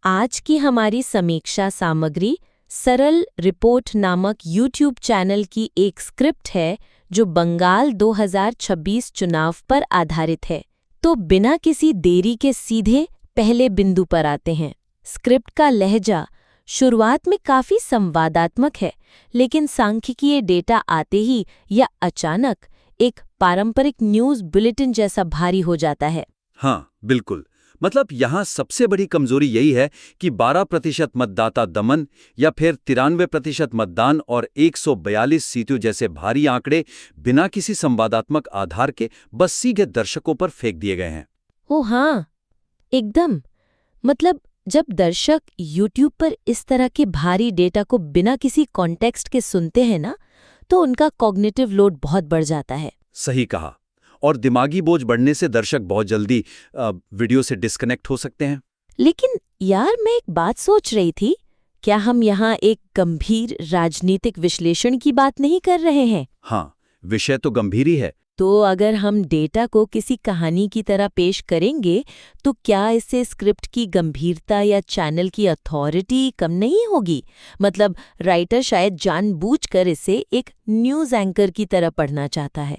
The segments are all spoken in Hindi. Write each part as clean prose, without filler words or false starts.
आज की हमारी समीक्षा सामग्री सरल रिपोर्ट नामक YouTube चैनल की एक स्क्रिप्ट है जो बंगाल 2026 चुनाव पर आधारित है। तो बिना किसी देरी के सीधे पहले बिंदु पर आते हैं। स्क्रिप्ट का लहजा शुरुआत में काफी संवादात्मक है, लेकिन सांख्यिकीय डेटा आते ही या अचानक एक पारंपरिक न्यूज बुलेटिन जैसा भारी हो जाता है। हाँ, बिल्कुल। मतलब यहाँ सबसे बड़ी कमजोरी यही है कि 12% मतदाता दमन या फिर 93% मतदान और 142 सीटों जैसे भारी आंकड़े बिना किसी संवादात्मक आधार के बस सीधे दर्शकों पर फेंक दिए गए हैं। ओह हाँ, एकदम। मतलब जब दर्शक YouTube पर इस तरह के भारी डेटा को बिना किसी कॉन्टेक्स्ट के सुनते हैं ना, तो उनका कॉग्निटिव लोड बहुत बढ़ जाता है। सही कहा। और दिमागी बोझ बढ़ने से दर्शक बहुत जल्दी वीडियो से डिस्कनेक्ट हो सकते हैं। लेकिन यार, मैं एक बात सोच रही थी, क्या हम यहाँ एक गंभीर राजनीतिक विश्लेषण की बात नहीं कर रहे हैं? हाँ, विषय तो गंभीर ही है। तो अगर हम डेटा को किसी कहानी की तरह पेश करेंगे, तो क्या इससे स्क्रिप्ट की गंभीरता या चैनल की अथॉरिटी कम नहीं होगी? मतलब राइटर शायद जानबूझकर इसे एक न्यूज़ एंकर की तरह पढ़ना चाहता है।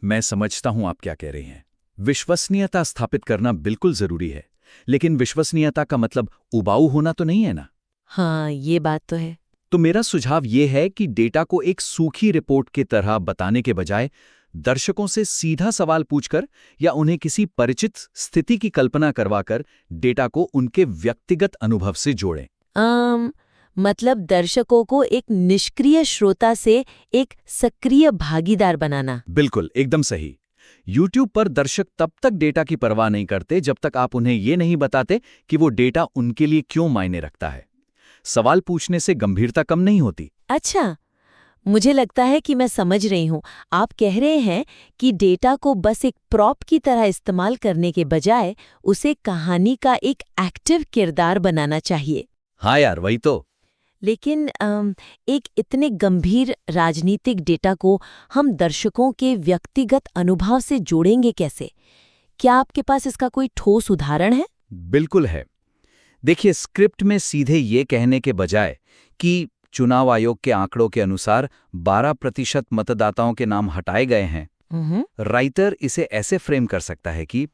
मैं समझता हूं आप क्या कह रही हैं। विश्वसनीयता स्थापित करना बिल्कुल जरूरी है, लेकिन विश्वसनीयता का मतलब उबाऊ होना तो नहीं है ना। हाँ, ये बात तो है। तो मेरा सुझाव ये है कि डेटा को एक सूखी रिपोर्ट की तरह बताने के बजाय दर्शकों से सीधा सवाल पूछकर या उन्हें किसी परिचित स्थिति की कल्पना करवाकर डेटा को उनके व्यक्तिगत अनुभव से जोड़ें। मतलब दर्शकों को एक निष्क्रिय श्रोता से एक सक्रिय भागीदार बनाना। बिल्कुल, एकदम सही। YouTube पर दर्शक तब तक डेटा की परवाह नहीं करते जब तक आप उन्हें ये नहीं बताते कि वो डेटा उनके लिए क्यों मायने रखता है। सवाल पूछने से गंभीरता कम नहीं होती। अच्छा, मुझे लगता है कि मैं समझ रही हूँ। आप कह रहे हैं कि डेटा को बस एक प्रॉप की तरह इस्तेमाल करने के बजाय उसे कहानी का एक एक्टिव किरदार बनाना चाहिए। हाँ यार, वही तो। लेकिन एक इतने गंभीर राजनीतिक डेटा को हम दर्शकों के व्यक्तिगत अनुभव से जोड़ेंगे कैसे? क्या आपके पास इसका कोई ठोस उदाहरण है? बिल्कुल है। देखिए, स्क्रिप्ट में सीधे ये कहने के बजाय कि चुनाव आयोग के आंकड़ों के अनुसार 12% मतदाताओं के नाम हटाए गए हैं, राइटर इसे ऐसे फ्रेम कर सकता है कि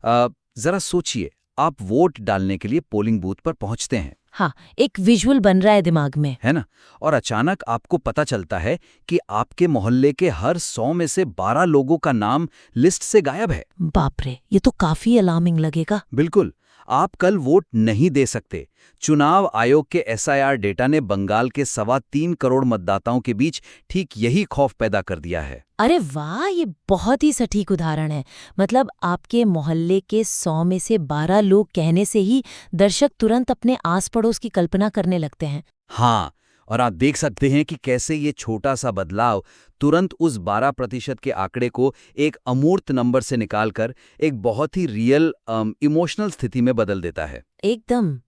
जरा सोचिए, आप वोट डालने के लिए पोलिंग बूथ पर पहुंचते हैं। हाँ, एक विजुअल बन रहा है दिमाग में, है ना? और अचानक आपको पता चलता है कि आपके मोहल्ले के हर 100 में से 12 लोगों का नाम लिस्ट से गायब है। बाप रे, ये तो काफी अलार्मिंग लगेगा। बिल्कुल। आप कल वोट नहीं दे सकते। चुनाव आयोग के SIR डेटा ने बंगाल के 3.25 करोड़ मतदाताओं के बीच ठीक यही खौफ पैदा कर दिया है। अरे वाह, ये बहुत ही सटीक उदाहरण है। मतलब आपके मोहल्ले के 100 में से 12 लोग कहने से ही दर्शक तुरंत अपने आस पड़ोस की कल्पना करने लगते हैं। हाँ, और आप देख सकते हैं कि कैसे ये छोटा सा बदलाव तुरंत उस 12% के आंकड़े को एक अमूर्त नंबर से निकालकर एक बहुत ही रियल इमोशनल स्थिति में बदल देता है। एकदम।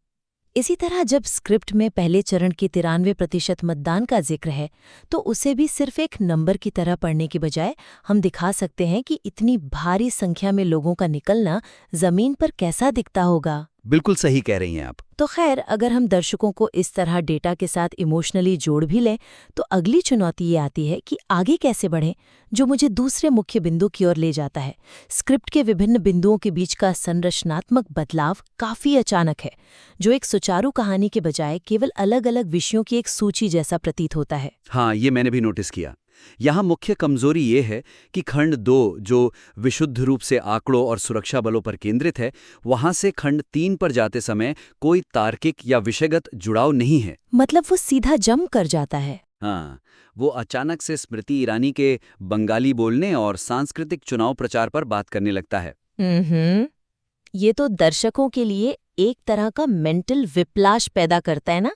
इसी तरह जब स्क्रिप्ट में पहले चरण के 93% मतदान का जिक्र है, तो उसे भी सिर्फ एक नंबर की तरह पढ़ने की बजाय हम दिखा सकते हैं कि इतनी भारी संख्या में लोगों का निकलना जमीन पर कैसा दिखता होगा। बिल्कुल सही कह रही हैं आप। तो खैर, अगर हम दर्शकों को इस तरह डेटा के साथ इमोशनली जोड़ भी लें, तो अगली चुनौती ये आती है कि आगे कैसे बढ़ें, जो मुझे दूसरे मुख्य बिंदु की ओर ले जाता है। स्क्रिप्ट के विभिन्न बिंदुओं के बीच का संरचनात्मक बदलाव काफी अचानक है, जो एक सुचारू कहानी के बजाय केवल अलग अलग विषयों की एक सूची जैसा प्रतीत होता है। हाँ, ये मैंने भी नोटिस किया। यहाँ मुख्य कमजोरी ये है कि खंड 2, जो विशुद्ध रूप से आंकड़ों और सुरक्षा बलों पर केंद्रित है, वहाँ से खंड 3 पर जाते समय कोई तार्किक या विषयगत जुड़ाव नहीं है। मतलब वो सीधा जम कर जाता है। हाँ, वो अचानक से स्मृति ईरानी के बंगाली बोलने और सांस्कृतिक चुनाव प्रचार पर बात करने लगता है। ये तो दर्शकों के लिए एक तरह का मेंटल विप्लाश पैदा करता है ना।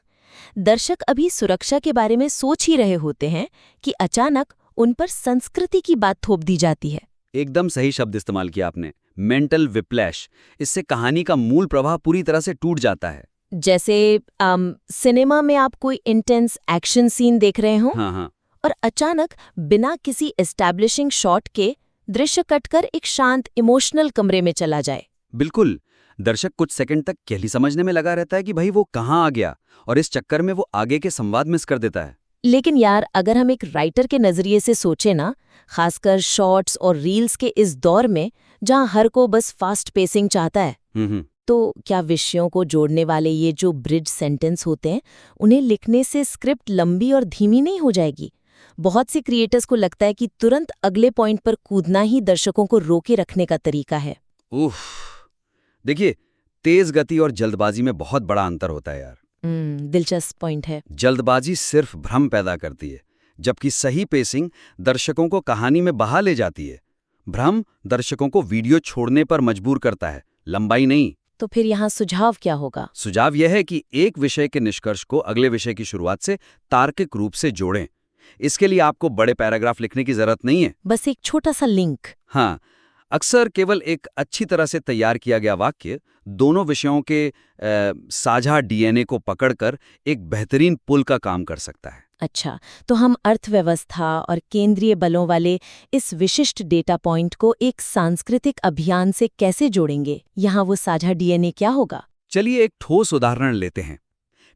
दर्शक अभी सुरक्षा के बारे में सोच ही रहे होते हैं कि अचानक उन पर संस्कृति की बात थोप दी जाती है। एकदम सही शब्द इस्तेमाल किया आपने, मेंटल विप्लैश। इससे कहानी का मूल प्रवाह पूरी तरह से टूट जाता है। जैसे सिनेमा में आप कोई इंटेंस एक्शन सीन देख रहे हो, हाँ। और अचानक बिना किसी एस्टैब्लिशिंग शॉट के दृश्य कटकर एक शांत इमोशनल कमरे में चला जाए। बिल्कुल। दर्शक कुछ सेकंड तक यही समझने में लगा रहता है कि भाई वो कहाँ आ गया, और इस चक्कर में वो आगे के संवाद मिस कर देता है। लेकिन यार, अगर हम एक राइटर के नजरिए से सोचें ना, खासकर शॉर्ट्स और रील्स के इस दौर में जहां हर को बस फास्ट पेसिंग चाहता है, तो क्या विषयों को जोड़ने वाले ये जो ब्रिज सेंटेंस होते हैं, उन्हें लिखने से स्क्रिप्ट लंबी और धीमी नहीं हो जाएगी? बहुत से क्रिएटर्स को लगता है कि तुरंत अगले पॉइंट पर कूदना ही दर्शकों को रोके रखने का तरीका है। उफ, देखिए, तेज गति और जल्दबाजी में बहुत बड़ा अंतर होता है यार। दिलचस्प पॉइंट है। जल्दबाजी सिर्फ भ्रम पैदा करती है, जबकि सही पेसिंग दर्शकों को कहानी में बहा ले जाती है। भ्रम दर्शकों को वीडियो छोड़ने पर मजबूर करता है, लंबाई नहीं। तो फिर यहाँ सुझाव क्या होगा? सुझाव यह है कि एक विषय के निष्कर्ष को अगले विषय की शुरुआत से तार्किक रूप से जोड़ें। इसके लिए आपको बड़े पैराग्राफ लिखने की जरूरत नहीं है, बस एक छोटा सा लिंक। हाँ, अक्सर केवल एक अच्छी तरह से तैयार किया गया वाक्य दोनों विषयों के साझा डीएनए को पकड़कर एक बेहतरीन पुल का काम कर सकता है। अच्छा, तो हम अर्थव्यवस्था और केंद्रीय बलों वाले इस विशिष्ट डेटा पॉइंट को एक सांस्कृतिक अभियान से कैसे जोड़ेंगे? यहाँ वो साझा डीएनए क्या होगा? चलिए एक ठोस उदाहरण लेते हैं।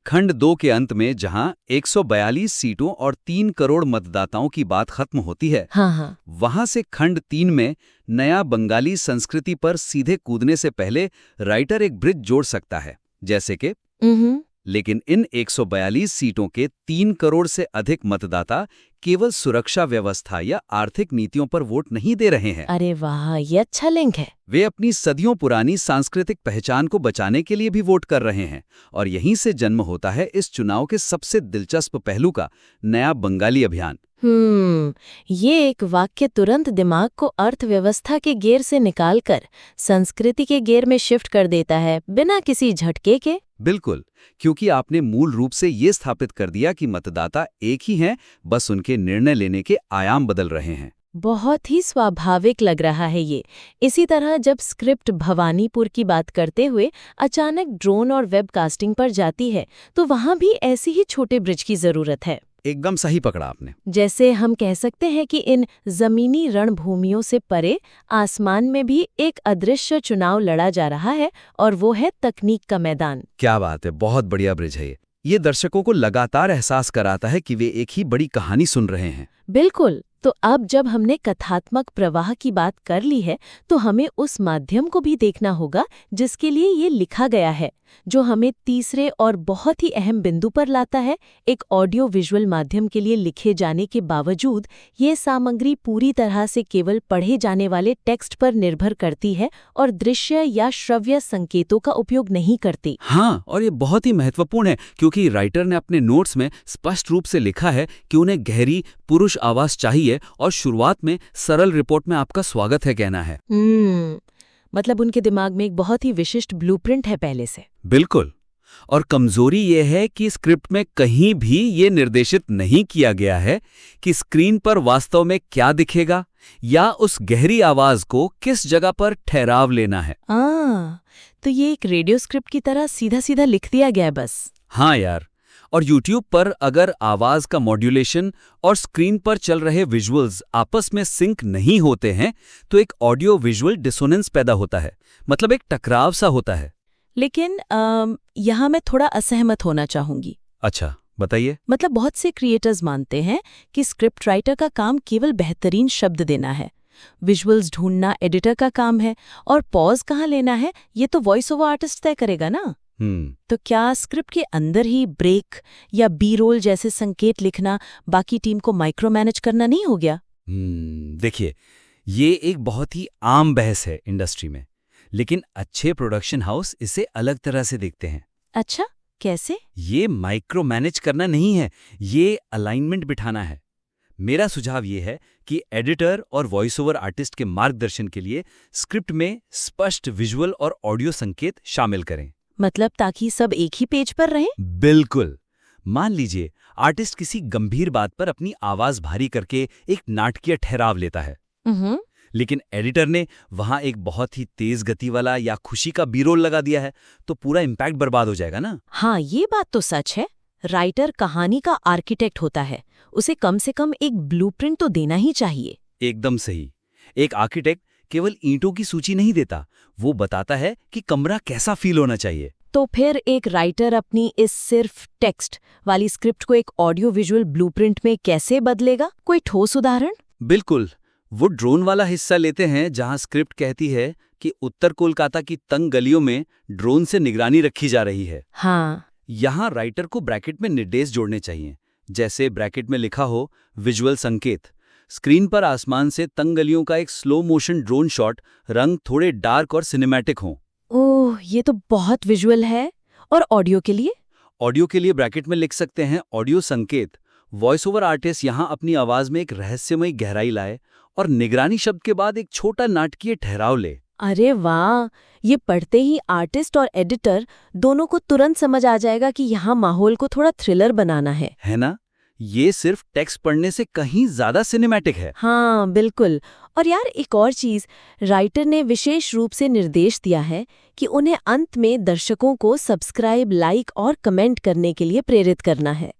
खंड 2 के अंत में जहां 142 सीटों और 3 करोड़ मतदाताओं की बात खत्म होती है, हाँ, वहां से खंड 3 में नया बंगाली संस्कृति पर सीधे कूदने से पहले राइटर एक ब्रिज जोड़ सकता है, जैसे कि लेकिन इन 142 सीटों के 3 करोड़ से अधिक मतदाता केवल सुरक्षा व्यवस्था या आर्थिक नीतियों पर वोट नहीं दे रहे हैं। अरे वाह, ये अच्छा लिंक है। वे अपनी सदियों पुरानी सांस्कृतिक पहचान को बचाने के लिए भी वोट कर रहे हैं, और यहीं से जन्म होता है इस चुनाव के सबसे दिलचस्प पहलू का, नया बंगाली अभियान। ये एक वाक्य तुरंत दिमाग को अर्थव्यवस्था के गियर से निकालकर संस्कृति के गियर में शिफ्ट कर देता है, बिना किसी झटके के। बिल्कुल, क्योंकि आपने मूल रूप से ये स्थापित कर दिया कि मतदाता एक ही हैं, बस उनके निर्णय लेने के आयाम बदल रहे हैं। बहुत ही स्वाभाविक लग रहा है ये। इसी तरह जब स्क्रिप्ट भवानीपुर की बात करते हुए अचानक ड्रोन और वेबकास्टिंग पर जाती है, तो वहाँ भी ऐसी ही छोटे ब्रिज की जरूरत है। एकदम सही पकड़ा आपने। जैसे हम कह सकते हैं कि इन जमीनी रणभूमियों से परे आसमान में भी एक अदृश्य चुनाव लड़ा जा रहा है, और वो है तकनीक का मैदान। क्या बात है, बहुत बढ़िया ब्रिज है ये। ये दर्शकों को लगातार एहसास कराता है कि वे एक ही बड़ी कहानी सुन रहे हैं। बिल्कुल। तो अब जब हमने कथात्मक प्रवाह की बात कर ली है, तो हमें उस माध्यम को भी देखना होगा जिसके लिए ये लिखा गया है, जो हमें तीसरे और बहुत ही अहम बिंदु पर लाता है। एक ऑडियो विजुअल माध्यम के लिए लिखे जाने के बावजूद ये सामग्री पूरी तरह से केवल पढ़े जाने वाले टेक्स्ट पर निर्भर करती है और दृश्य या श्रव्य संकेतों का उपयोग नहीं करती। हाँ, और ये बहुत ही महत्वपूर्ण है, क्योंकि राइटर ने अपने नोट्स में स्पष्ट रूप से लिखा है कि उन्हें गहरी पुरुष आवाज चाहिए, और शुरुआत में सरल रिपोर्ट में आपका स्वागत है कहना है। मतलब उनके दिमाग में एक बहुत ही विशिष्ट ब्लूप्रिंट है पहले से। बिल्कुल। और कमजोरी ये है कि स्क्रिप्ट में कहीं भी ये निर्देशित नहीं किया गया है कि स्क्रीन पर वास्तव में क्या दिखेगा या उस गहरी आवाज को किस जगह पर ठहराव लेना है। तो ये एक रेडियो स्क्रिप्ट की तरह सीधा सीधा लिख दिया गया बस। हाँ यार, और YouTube पर अगर आवाज का मॉड्यूलेशन और स्क्रीन पर चल रहे विजुअल्स आपस में सिंक नहीं होते हैं, तो एक ऑडियो विजुअल डिसोनेंस पैदा होता है, मतलब एक टकराव सा होता है। लेकिन यहाँ मैं थोड़ा असहमत होना चाहूंगी। अच्छा, बताइए। मतलब बहुत से क्रिएटर्स मानते हैं कि स्क्रिप्ट राइटर का काम केवल बेहतरीन शब्द देना है, विजुअल्स ढूंढना एडिटर का काम है, और पॉज कहाँ लेना है ये तो वॉइस ओवर आर्टिस्ट तय करेगा ना। तो क्या स्क्रिप्ट के अंदर ही ब्रेक या बी रोल जैसे संकेत लिखना बाकी टीम को माइक्रो मैनेज करना नहीं हो गया? देखिए, ये एक बहुत ही आम बहस है इंडस्ट्री में, लेकिन अच्छे प्रोडक्शन हाउस इसे अलग तरह से देखते हैं। अच्छा, कैसे? ये माइक्रो मैनेज करना नहीं है, ये अलाइनमेंट बिठाना है। मेरा सुझाव ये है कि एडिटर और वॉइस ओवर आर्टिस्ट के मार्गदर्शन के लिए स्क्रिप्ट में स्पष्ट विजुअल और ऑडियो संकेत शामिल करें। मतलब ताकि सब एक ही पेज पर रहें? बिल्कुल। मान लीजिए आर्टिस्ट किसी गंभीर बात पर अपनी आवाज भारी करके एक नाटकीय ठहराव लेता है, लेकिन एडिटर ने वहां एक बहुत ही तेज गति वाला या खुशी का बी रोल लगा दिया है, तो पूरा इम्पैक्ट बर्बाद हो जाएगा ना। हाँ, ये बात तो सच है। राइटर कहानी का आर्किटेक्ट होता है, उसे कम से कम एक ब्लूप्रिंट तो देना ही चाहिए। एकदम सही। एक आर्किटेक्ट केवल ईंटों की सूची नहीं देता, वो बताता है कि कमरा कैसा फील होना चाहिए। तो फिर एक राइटर अपनी इस सिर्फ टेक्स्ट वाली स्क्रिप्ट को एक ऑडियो विजुअल ब्लूप्रिंट में कैसे बदलेगा? कोई ठोस उदाहरण? बिल्कुल, वो ड्रोन वाला हिस्सा लेते हैं जहां स्क्रिप्ट कहती है कि उत्तर कोलकाता की तंग गलियों में ड्रोन से निगरानी रखी जा रही है। हाँ, यहाँ राइटर को ब्रैकेट में निर्देश जोड़ने चाहिए, जैसे ब्रैकेट में लिखा हो विजुअल संकेत। स्क्रीन पर आसमान से तंग गलियों का एक स्लो मोशन ड्रोन शॉट, रंग थोड़े डार्क और सिनेमैटिक हों। ओह, ये तो बहुत विजुअल है। और ऑडियो के लिए? ऑडियो के लिए ब्रैकेट में लिख सकते हैं ऑडियो संकेत। वॉइस ओवर आर्टिस्ट यहाँ अपनी आवाज में एक रहस्यमयी गहराई लाए और निगरानी शब्द के बाद एक छोटा नाटकीय ठहराव ले। अरे वाह, ये पढ़ते ही आर्टिस्ट और एडिटर दोनों को तुरंत समझ आ जाएगा कि यहाँ माहौल को थोड़ा थ्रिलर बनाना है ना? ये सिर्फ टेक्स्ट पढ़ने से कहीं ज्यादा सिनेमैटिक है। हाँ बिल्कुल। और यार एक और चीज, राइटर ने विशेष रूप से निर्देश दिया है कि उन्हें अंत में दर्शकों को सब्सक्राइब, लाइक और कमेंट करने के लिए प्रेरित करना है।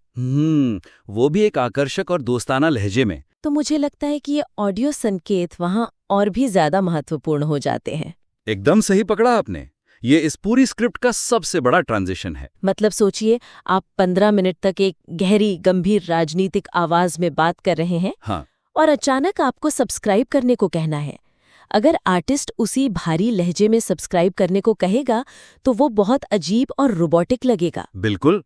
वो भी एक आकर्षक और दोस्ताना लहजे में। तो मुझे लगता है कि ये ऑडियो संकेत वहाँ और भी ज्यादा महत्वपूर्ण हो जाते हैं। एकदम सही पकड़ा आपने। ये इस पूरी स्क्रिप्ट का सबसे बड़ा ट्रांजिशन है। मतलब सोचिए, आप 15 मिनट तक एक गहरी गंभीर राजनीतिक आवाज में बात कर रहे हैं। हाँ। और अचानक आपको सब्सक्राइब करने को कहना है। अगर आर्टिस्ट उसी भारी लहजे में सब्सक्राइब करने को कहेगा तो वो बहुत अजीब और रोबोटिक लगेगा। बिल्कुल।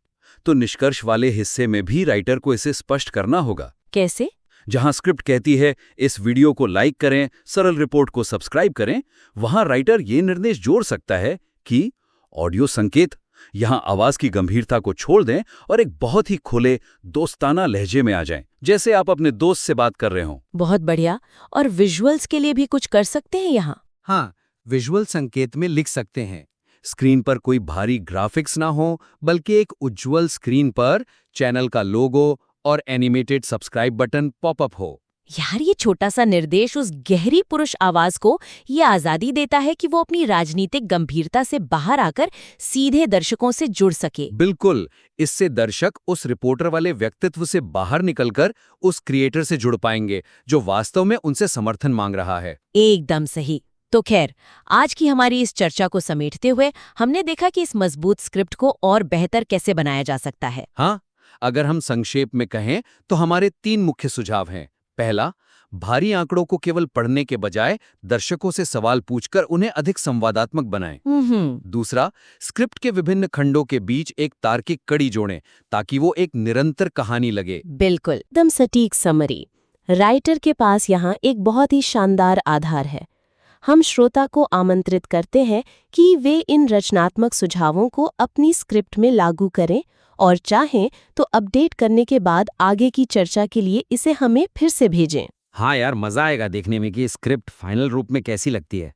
तो निष्कर्ष वाले हिस्से में भी राइटर को इसे स्पष्ट करना होगा। कैसे? जहां स्क्रिप्ट कहती है इस वीडियो को लाइक करें, सरल रिपोर्ट को सब्सक्राइब करें, वहां राइटर ये निर्देश जोड़ सकता है कि ऑडियो संकेत, यहां आवाज की गंभीरता को छोड़ दें और एक बहुत ही खुले दोस्ताना लहजे में आ जाएं, जैसे आप अपने दोस्त से बात कर रहे हो। बहुत बढ़िया। और विजुअल्स के लिए भी कुछ कर सकते हैं यहाँ? हाँ, विजुअल संकेत में लिख सकते हैं स्क्रीन पर कोई भारी ग्राफिक्स ना हो, बल्कि एक उज्ज्वल स्क्रीन पर चैनल का लोगो और एनिमेटेड सब्सक्राइब बटन पॉपअप हो। यार ये छोटा सा निर्देश उस गहरी पुरुष आवाज को ये आजादी देता है कि वो अपनी राजनीतिक गंभीरता से बाहर आकर सीधे दर्शकों से जुड़ सके। बिल्कुल। इससे दर्शक उस रिपोर्टर वाले व्यक्तित्व से बाहर निकलकर उस क्रिएटर से जुड़ पाएंगे जो वास्तव में उनसे समर्थन मांग रहा है। एकदम सही। तो खैर, आज की हमारी इस चर्चा को समेटते हुए हमने देखा कि इस मजबूत स्क्रिप्ट को और बेहतर कैसे बनाया जा सकता है। हाँ, अगर हम संक्षेप में कहें तो हमारे 3 मुख्य सुझाव हैं। पहला, भारी आंकड़ों को केवल पढ़ने के बजाय दर्शकों से सवाल पूछकर उन्हें अधिक संवादात्मक बनाएं। दूसरा, स्क्रिप्ट के विभिन्न खंडों के बीच एक तार्किक कड़ी जोड़ें ताकि वो एक निरंतर कहानी लगे। बिल्कुल, एकदम सटीक समरी। राइटर के पास यहाँ एक बहुत ही शानदार आधार है। हम श्रोता को आमंत्रित करते हैं कि वे इन रचनात्मक सुझावों को अपनी स्क्रिप्ट में लागू करें और चाहें तो अपडेट करने के बाद आगे की चर्चा के लिए इसे हमें फिर से भेजें। हाँ यार, मजा आएगा देखने में कि स्क्रिप्ट फाइनल रूप में कैसी लगती है।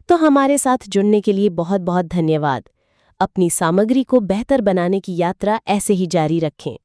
तो हमारे साथ जुड़ने के लिए बहुत बहुत धन्यवाद। अपनी सामग्री को बेहतर बनाने की यात्रा ऐसे ही जारी रखें।